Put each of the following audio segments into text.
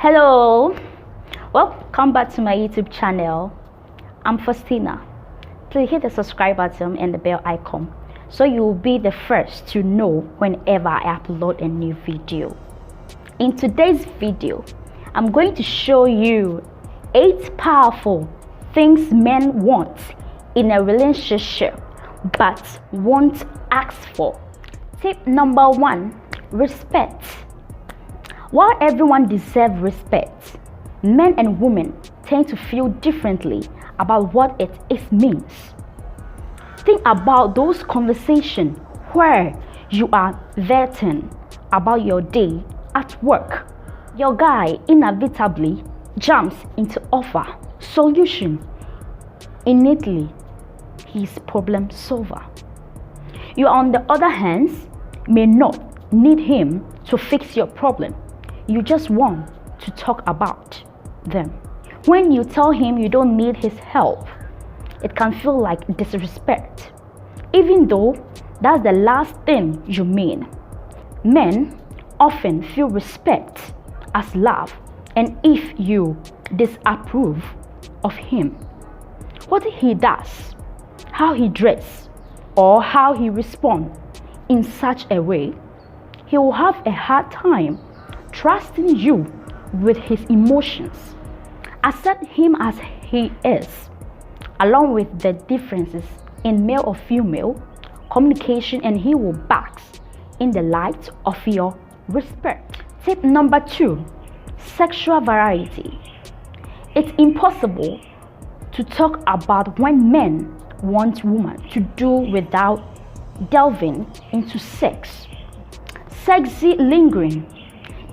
Hello, welcome back to my YouTube channel. I'm Faustina. Please hit the subscribe button and the bell icon so you'll be the first to know whenever I upload a new video. In today's video, I'm going to show you 8 powerful things men want in a relationship but won't ask for. Tip number 1, respect. While everyone deserves respect, men and women tend to feel differently about what it means. Think about those conversations where you are venting about your day at work. Your guy inevitably jumps into offer solution. Innately, he's problem solver. You, on the other hand, may not need him to fix your problem. You just want to talk about them. When you tell him you don't need his help, it can feel like disrespect, even though that's the last thing you mean. Men often feel respect as love, and if you disapprove of him, what he does, how he dresses, or how he responds in such a way, he will have a hard time trusting you with his emotions. Accept him as he is, along with the differences in male or female communication, and he will bask in the light of your respect. Tip number 2, sexual variety. It's impossible to talk about when men want women to do without delving into sex. Sexy lingering,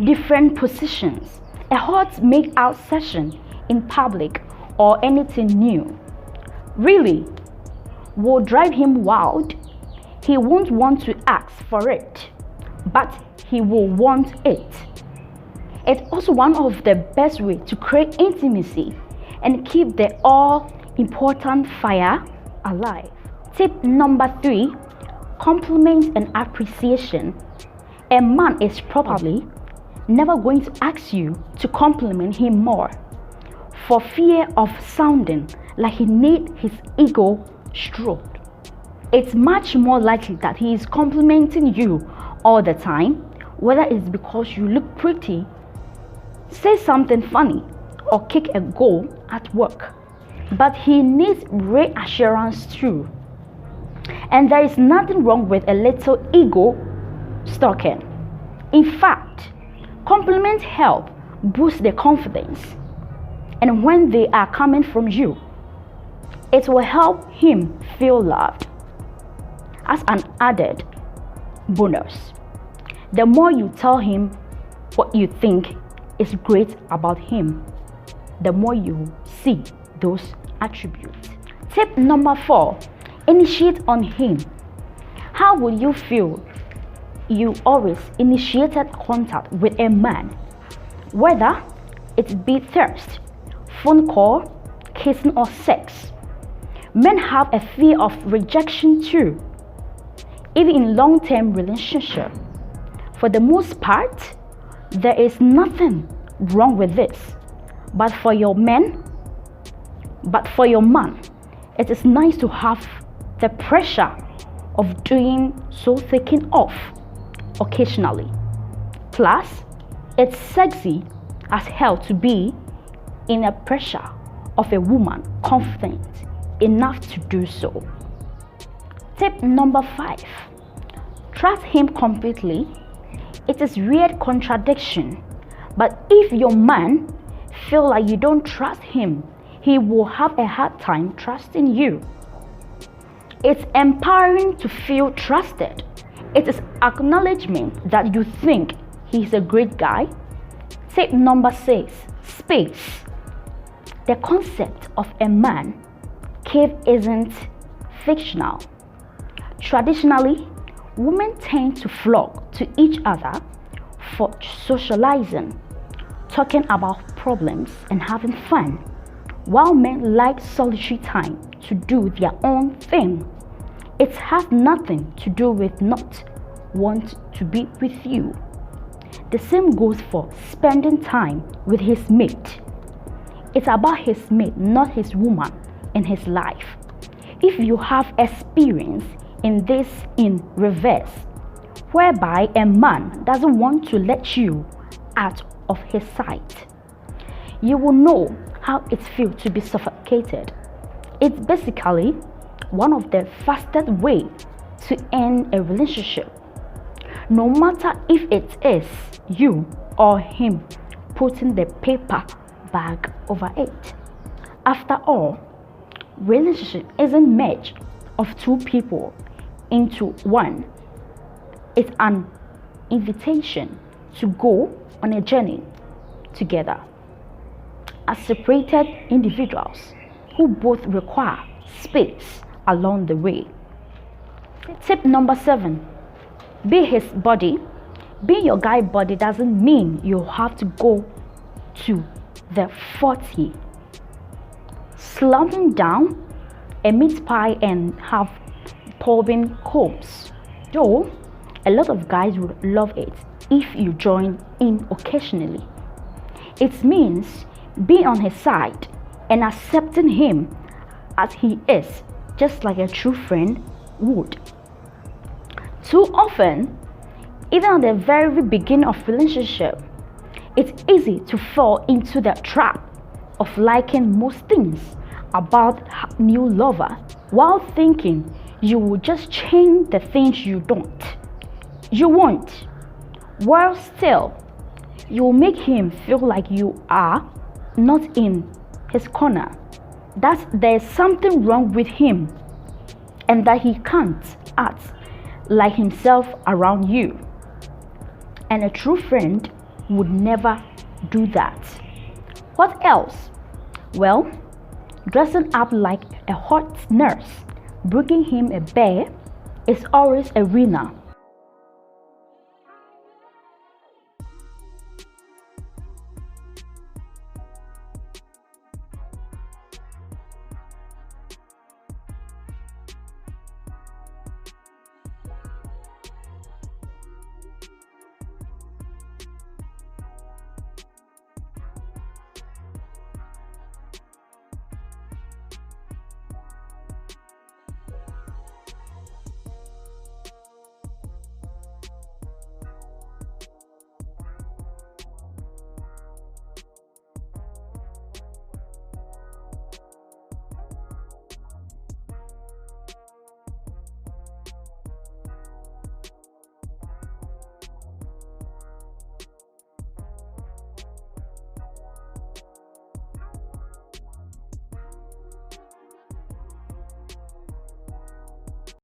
different positions, a hot make-out session in public, or anything new really will drive him wild. He won't want to ask for it, but he will want it. It's also one of the best ways to create intimacy and keep the all-important fire alive. Tip number 3, compliment and appreciation. A man is probably never going to ask you to compliment him more for fear of sounding like he needs his ego stroked. It's much more likely that he is complimenting you all the time, whether it's because you look pretty, say something funny, or kick a goal at work. But he needs reassurance too. And there is nothing wrong with a little ego stroking. In fact, compliments help boost their confidence, and when they are coming from you, it will help him feel loved. As an added bonus, the more you tell him what you think is great about him, the more you see those attributes. Tip number 4, initiate on him. How would you feel you always initiated contact with a man, whether it be thirst, phone call, kissing, or sex? Men have a fear of rejection too, even in long-term relationships. For the most part, there is nothing wrong with this, but for your man, it is nice to have the pressure of doing so taken off occasionally. Plus, it's sexy as hell to be in a pressure of a woman confident enough to do so. Tip number 5, trust him completely. It is weird contradiction, but if your man feel like you don't trust him, he will have a hard time trusting you. It's empowering to feel trusted. It is acknowledgement that you think he's a great guy. Tip number 6, space. The concept of a man cave isn't fictional. Traditionally, women tend to flock to each other for socializing, talking about problems, and having fun, while men like solitary time to do their own thing. It has nothing to do with not want to be with you. The same goes for spending time with his mate. It's about his mate, not his woman in his life. If you have experience in this in reverse, whereby a man doesn't want to let you out of his sight, you will know how it feels to be suffocated. It's basically one of the fastest ways to end a relationship, no matter if it is you or him putting the paper bag over it. After all, relationship isn't merge of two people into one. It's an invitation to go on a journey together as separated individuals who both require space along the way. Tip number 7, be his body. Being your guy body doesn't mean you have to go to the 40, slumping down a meat pie and have popping combs. Though a lot of guys would love it if you join in occasionally. It means being on his side and accepting him as he is, just like a true friend would. Too often, even at the very beginning of relationship, it's easy to fall into the trap of liking most things about new lover while thinking you will just change the things you don't. You won't. While still, you will make him feel like you are not in his corner, that there's something wrong with him and that he can't act like himself around you. And a true friend would never do that. What else? Well, dressing up like a hot nurse, bringing him a bear is always a winner.